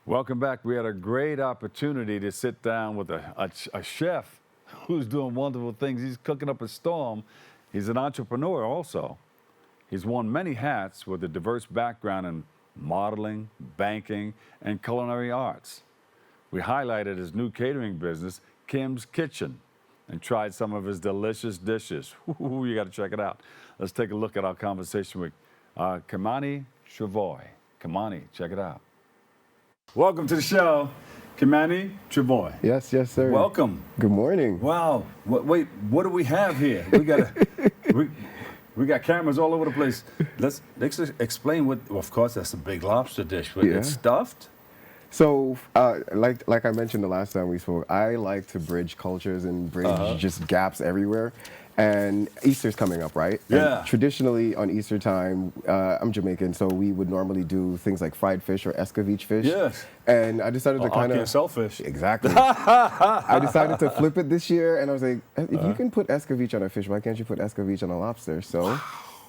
Welcome back. We had a great opportunity to sit down with a chef who's doing wonderful things. He's cooking up a storm. He's an entrepreneur also. He's worn many hats with a diverse background in modeling, banking, and culinary arts. We highlighted his new catering business, Kim's Kitchen, and tried some of his delicious dishes. Ooh, you got to check it out. Let's take a look at our conversation with Kimanie Travoy. Kimanie, check it out. Welcome to the show, Kimanie Travoy. Yes, sir. Welcome. Good morning. Wow. Wait, what do we have here? We got cameras all over the place. Let's explain what. Well, of course, that's a big lobster dish, but Yeah. it's stuffed. So, like I mentioned the last time we spoke, I like to bridge cultures and bridge just gaps everywhere. And Easter's coming up, right? Yeah. And traditionally on Easter time, I'm Jamaican, so we would normally do things like fried fish or escovitch fish. Yes. And I decided to kind of selfish. Exactly. I decided to flip it this year, and I was like, if you can put escovitch on a fish, why can't you put escovitch on a lobster? So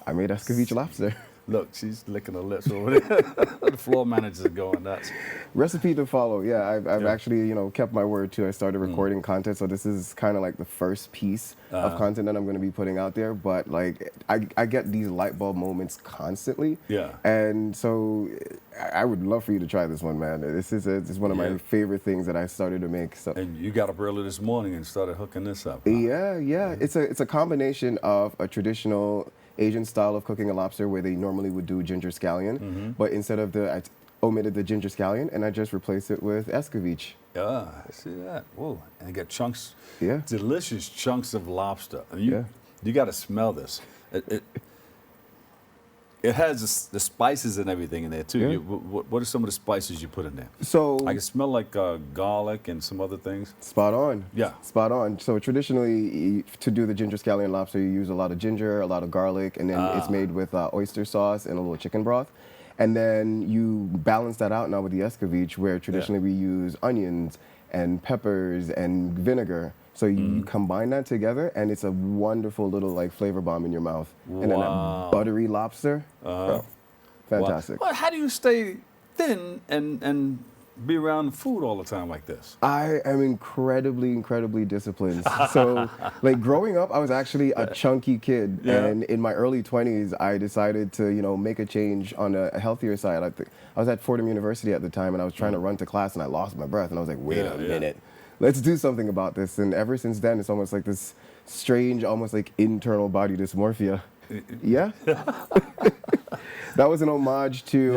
I made escovitch lobster. Look, she's licking her lips over there. The floor manager's going nuts. Recipe to follow. Yeah, I've actually, kept my word too. I started recording content, so this is kind of like the first piece of content that I'm going to be putting out there. But like, I get these light bulb moments constantly. Yeah. And so I would love for you to try this one, man. This is one of my favorite things that I started to make. So. And you got up early this morning and started hooking this up. Huh? Yeah. It's a combination of a traditional Asian style of cooking a lobster where they normally would do ginger scallion, but instead of I omitted the ginger scallion and I just replaced it with escovitch. Yeah, I see that. Whoa, and you got chunks, delicious chunks of lobster. And you got to smell this. It has the spices and everything in there too. Yeah. What are some of the spices you put in there? So I can smell like garlic and some other things. Spot on. Yeah. Spot on. So traditionally, to do the ginger scallion lobster, you use a lot of ginger, a lot of garlic, and then it's made with oyster sauce and a little chicken broth. And then you balance that out now with the escovitch, where traditionally we use onions and peppers and vinegar. So you combine that together, and it's a wonderful little like flavor bomb in your mouth. Wow. And then that buttery lobster, bro, fantastic. Well, how do you stay thin and be around food all the time like this? I am incredibly disciplined. So, like growing up, I was actually a chunky kid, and in my early 20s, I decided to, make a change on a healthier side. I was at Fordham University at the time, and I was trying to run to class, and I lost my breath, and I was like, wait a minute. Let's do something about this. And ever since then, it's almost like this strange, almost like internal body dysmorphia. Yeah. That was an homage to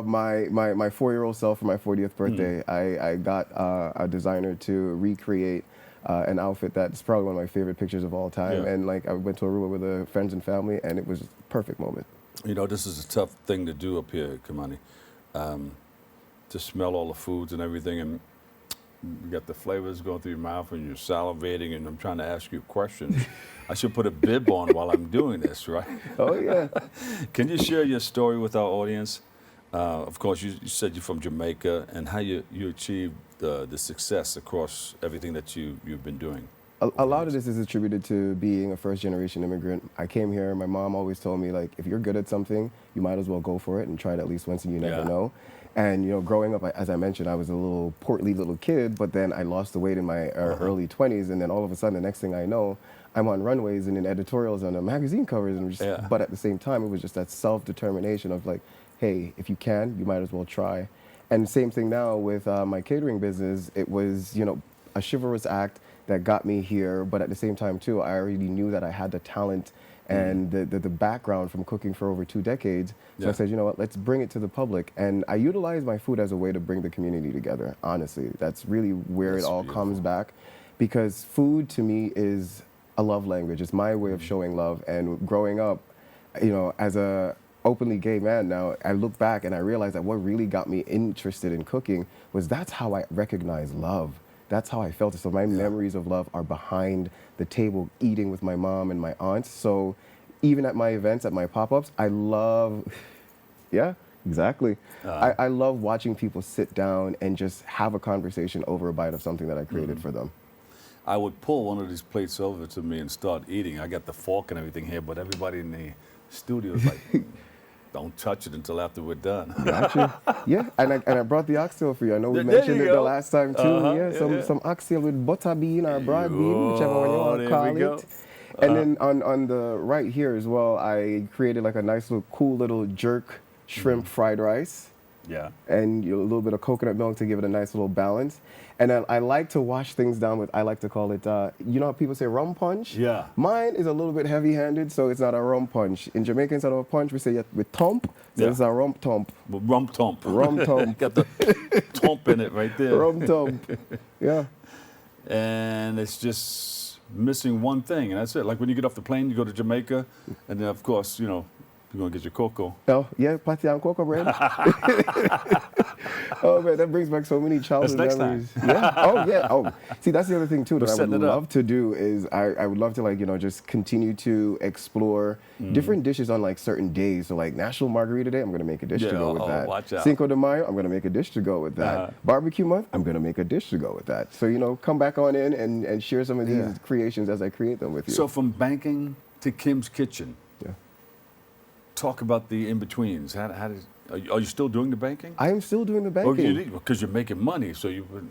my 4-year-old self for my 40th birthday. I got a designer to recreate an outfit that's probably one of my favorite pictures of all time. And like I went to Aruba with friends and family, and it was a perfect moment. This is a tough thing to do up here, Kimanie. To smell all the foods and everything, and you got the flavors going through your mouth and you're salivating, and I'm trying to ask you questions. I should put a bib on while I'm doing this, right? Oh, yeah. Can you share your story with our audience? Of course, you said you're from Jamaica, and how you achieved the success across everything that you've been doing. A lot of this is attributed to being a first-generation immigrant. I came here, my mom always told me, like, if you're good at something, you might as well go for it and try it at least once, and you never know. And, growing up, as I mentioned, I was a little portly little kid, but then I lost the weight in my early 20s, and then all of a sudden, the next thing I know, I'm on runways and in editorials and on magazine covers, and but at the same time, it was just that self-determination of like, hey, if you can, you might as well try. And same thing now with my catering business. It was, a chivalrous act that got me here, but at the same time, too, I already knew that I had the talent and the background from cooking for over 2 decades. So I said, you know what, let's bring it to the public. And I utilize my food as a way to bring the community together, honestly. That's really where it all comes back. Because food, to me, is a love language. It's my way of showing love. And growing up, as a openly gay man now, I look back and I realize that what really got me interested in cooking was that's how I recognize love. That's how I felt it. So my memories of love are behind the table, eating with my mom and my aunts. So even at my events, at my pop-ups, I love, exactly. I love watching people sit down and just have a conversation over a bite of something that I created for them. I would pull one of these plates over to me and start eating. I got the fork and everything here, but everybody in the studio is like, Don't touch it until after we're done. Gotcha. Yeah, and I brought the oxtail for you. I know we There mentioned you it the go. last time too. Uh-huh, Some oxtail with butter bean or broad bean, whichever one you want to there call we go. it. And then on the right here as well, I created like a nice little cool little jerk shrimp fried rice. Yeah. And a little bit of coconut milk to give it a nice little balance. And then I like to wash things down with, I like to call it, you know how people say rum punch? Yeah. Mine is a little bit heavy-handed, so it's not a rum punch. In Jamaica, instead of a punch, we say it with thump, so Yeah. it's a rum thump. Rum thump. Rum thump. Got the thump in it right there. Rum thump. Yeah. And it's just missing one thing, and that's it. Like when you get off the plane, you go to Jamaica, and then of course, you're gonna get your cocoa. Oh, yeah, patty and cocoa bread. Oh, man, that brings back so many childhood That's next memories. Yeah. Oh, yeah. Oh, see, that's the other thing, too, that I would setting it up. love to do is I would love to, like, just continue to explore different dishes on, like, certain days. So, like, National Margarita Day, I'm going to make a dish to go with that. Watch out. Cinco de Mayo, I'm going to make a dish to go with that. Barbecue month, I'm going to make a dish to go with that. So, come back on in and share some of these creations as I create them with you. So from banking to Kim's Kitchen, yeah. talk about the in-betweens. Are you still doing the banking? I am still doing the banking. Because you're making money, so you put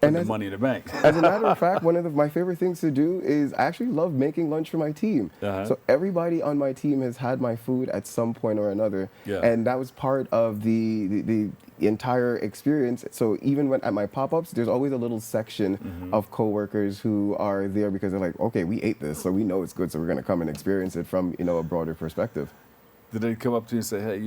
And the as- money in the bank. As a matter of fact, one of my favorite things to do is I actually love making lunch for my team. Uh-huh. So everybody on my team has had my food at some point or another. Yeah. And that was part of the entire experience. So even when at my pop-ups, there's always a little section of coworkers who are there because they're like, okay, we ate this, so we know it's good, so we're going to come and experience it from, a broader perspective. Did they come up to you and say, hey,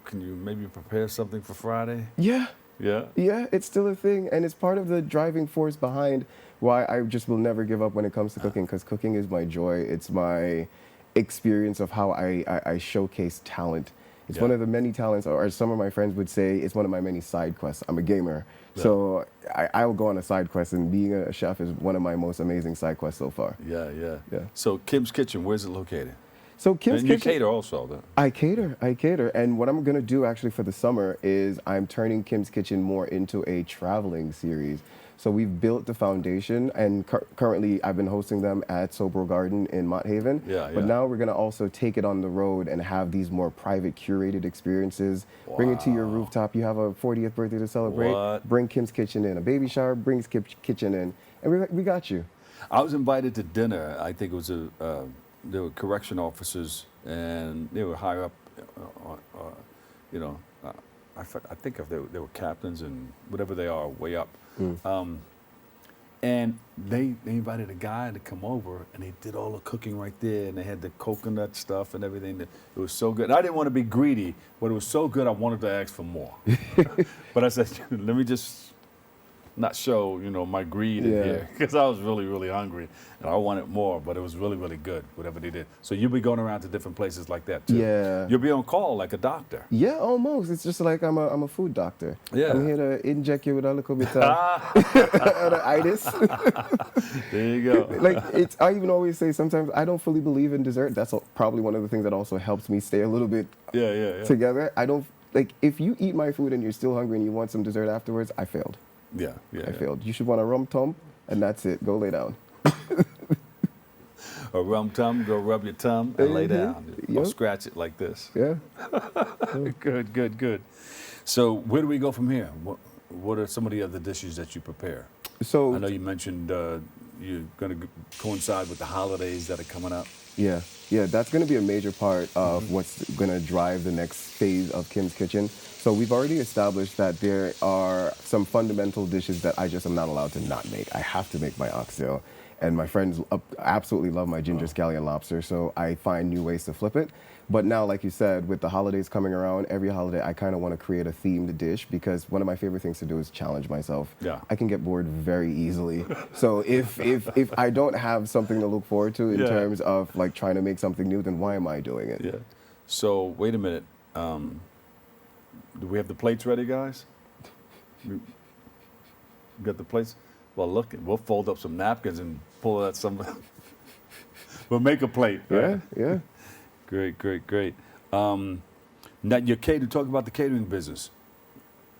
can you maybe prepare something for Friday? Yeah. Yeah. Yeah, it's still a thing, and it's part of the driving force behind why I just will never give up when it comes to cooking, because cooking is my joy. It's my experience of how I showcase talent. It's Yeah. one of the many talents, or as some of my friends would say, it's one of my many side quests. I'm a gamer, Yeah. so I will go on a side quest, and being a chef is one of my most amazing side quests so far. Yeah. Yeah. So Kim's Kitchen, where's it located? So Kim's And you Kitchen, cater also, though. I cater. And what I'm going to do actually for the summer is I'm turning Kim's Kitchen more into a traveling series. So we've built the foundation, and currently I've been hosting them at Sobro Garden in Mott Haven. Yeah. But now we're going to also take it on the road and have these more private, curated experiences. Bring it to your rooftop. You have a 40th birthday to celebrate. What? Bring Kim's Kitchen in. A baby shower, brings Kim's Kitchen in. And we got you. I was invited to dinner. I think it was there were correction officers, and they were higher up. I think if they were captains and whatever they are, way up. And they invited a guy to come over, and they did all the cooking right there, and they had the coconut stuff and everything. It was so good. And I didn't want to be greedy, but it was so good I wanted to ask for more. But I said, let me just not show, my greed in here, because I was really, really hungry, and I wanted more, but it was really, really good, whatever they did. So you'll be going around to different places like that, too. Yeah. You'll be on call like a doctor. Yeah, almost. It's just like I'm a food doctor. Yeah. I'm here to inject you with a little bit of itis. There you go. Like I even always say sometimes I don't fully believe in dessert. That's probably one of the things that also helps me stay a little bit Yeah. together. I don't like if you eat my food and you're still hungry and you want some dessert afterwards. I failed. Yeah. I failed. You should want a rum tum, and that's it. Go lay down. A rum tum, go rub your tum and lay down. Or Yep. scratch it like this. Yeah. Good. So where do we go from here? What are some of the other dishes that you prepare? So I know you mentioned you're going to coincide with the holidays that are coming up. Yeah, that's going to be a major part of what's going to drive the next phase of Kim's Kitchen. So we've already established that there are some fundamental dishes that I just am not allowed to not make. I have to make my oxtail. And my friends absolutely love my ginger scallion lobster, so I find new ways to flip it. But now, like you said, with the holidays coming around, every holiday I kind of want to create a themed dish, because one of my favorite things to do is challenge myself. Yeah. I can get bored very easily. So if I don't have something to look forward to in terms of like trying to make something new, then why am I doing it? Yeah. So wait a minute. Do we have the plates ready, guys? You got the plates? Well, look, we'll fold up some napkins and pull out some. We'll make a plate. Right? Yeah. Great. Now, talk about the catering business.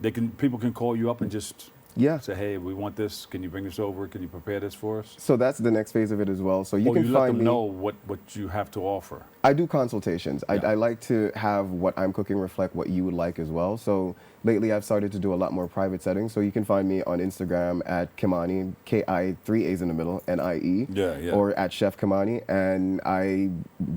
People can call you up and just Yeah. Say, hey, we want this. Can you bring this over? Can you prepare this for us? So that's the next phase of it as well. So you Or can you let find them me. know what you have to offer. I do consultations. Yeah. I like to have what I'm cooking reflect what you would like as well. So lately I've started to do a lot more private settings. So you can find me on Instagram at Kimanie, Ki, 3 A's in the middle, N-I-E. Yeah, yeah. Or at Chef Kimanie. And I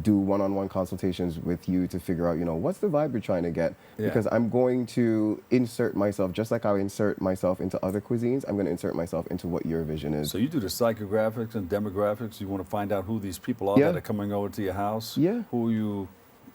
do one-on-one consultations with you to figure out, what's the vibe you're trying to get. Yeah. Because I'm going to insert myself, just like I insert myself into other cuisines, I'm going to insert myself into what your vision is. So you do the psychographics and demographics. You want to find out who these people are Yeah. that are coming over to your house. Yeah. Who are you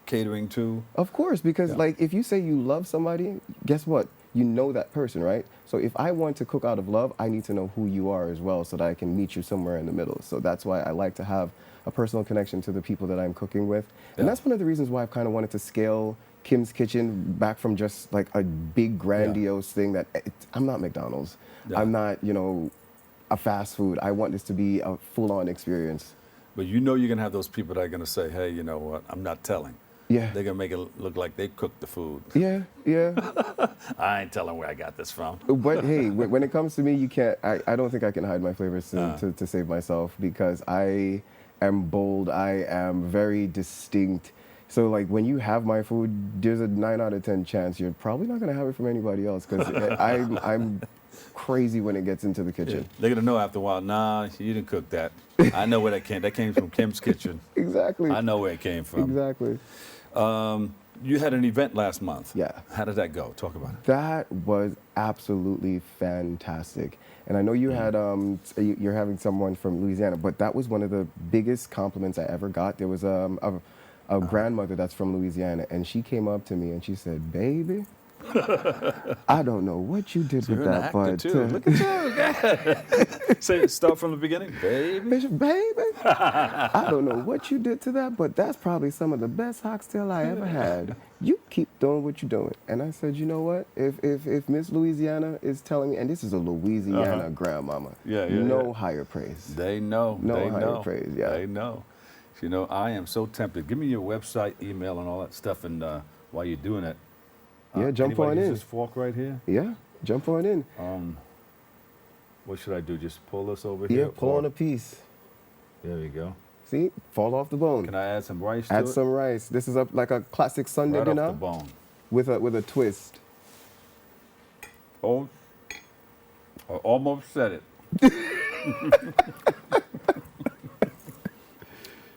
catering to? Of course, because Yeah. like if you say you love somebody, guess what? You know that person, right? So if I want to cook out of love, I need to know who you are as well so that I can meet you somewhere in the middle. So that's why I like to have a personal connection to the people that I'm cooking with. And Yeah. that's one of the reasons why I've kind of wanted to scale Kim's Kitchen back from just like a big grandiose thing that I'm not McDonald's. Yeah. I'm not, a fast food. I want this to be a full-on experience. But you know you're going to have those people that are going to say, hey, you know what? I'm not telling. Yeah. They're going to make it look like they cooked the food. Yeah, yeah. I ain't telling where I got this from. But hey, when it comes to me, you can't. I don't think I can hide my flavors to save myself because I am bold. I am very distinct. So like when you have my food, there's a 9 out of 10 chance you're probably not gonna have it from anybody else because I'm crazy when it gets into the kitchen. Yeah. They're going to know after a while, nah, you didn't cook that. I know where that came. That came from Kim's Kitchen. Exactly. I know where it came from. Exactly. You had an event last month. Yeah. How did that go? Talk about it. That was absolutely fantastic. And I know you had you're having someone from Louisiana, but that was one of the biggest compliments I ever got. There was a grandmother that's from Louisiana, and she came up to me and she said, "Baby, I don't know what you did with You're an that, actor but too. Look at you. Say, start from the beginning, baby. Bishop, baby, I don't know what you did to that, but that's probably some of the best oxtail I ever had. You keep doing what you're doing." And I said, you know what? If Miss Louisiana is telling me, and this is a Louisiana grandmama, no higher praise. They know. No they higher know. praise, yeah. They know. You know, I am so tempted. Give me your website, email, and all that stuff. And while you're doing it, Yeah, jump anybody on use in. this fork right here. Yeah, jump on in. What should I do? Just pull this over Yeah, here. pull or- on a piece. There we go. See, fall off the bone. Can I add some rice to Add it? some rice. This is like a classic Sunday Right off dinner the bone. with a twist. Oh, I almost said it.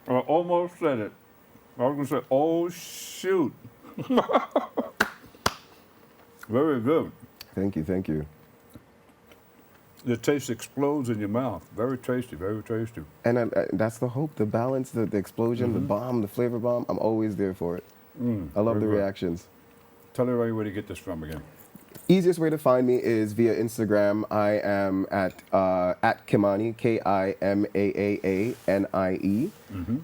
I almost said it. I was going to say, oh, shoot. Very good. Thank you, thank you. The taste explodes in your mouth. Very tasty, very tasty. And that's the hope, the balance, the explosion, the bomb, the flavor bomb. I'm always there for it. I love very the good. reactions. Tell everybody where to get this from again. Easiest way to find me is via Instagram. I am at Kimanie, Kimaanie,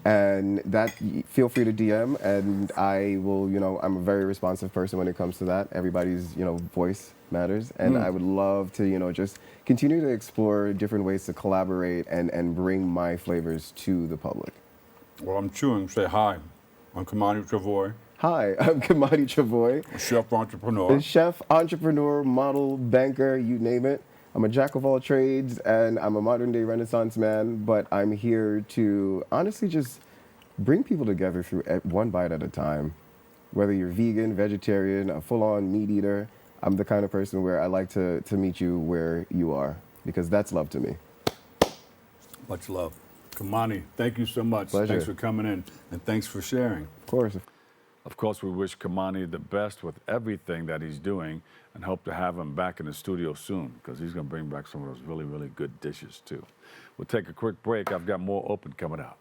and that feel free to DM, and I will. I'm a very responsive person when it comes to that. Everybody's voice matters, and I would love to just continue to explore different ways to collaborate and bring my flavors to the public. Well, I'm chewing. Say hi. I'm Kimanie Travoy, Hi, I'm Kimanie Travoy. a chef entrepreneur. A chef, entrepreneur, model, banker, you name it. I'm a jack of all trades and I'm a modern day Renaissance man, but I'm here to honestly just bring people together through one bite at a time. Whether you're vegan, vegetarian, a full-on meat eater, I'm the kind of person where I like to meet you where you are because that's love to me. Much love. Kimanie, thank you so much. Pleasure. Thanks for coming in, and thanks for sharing. Of course. Of course, we wish Kimanie the best with everything that he's doing and hope to have him back in the studio soon because he's going to bring back some of those really, really good dishes, too. We'll take a quick break. I've got more Open coming up.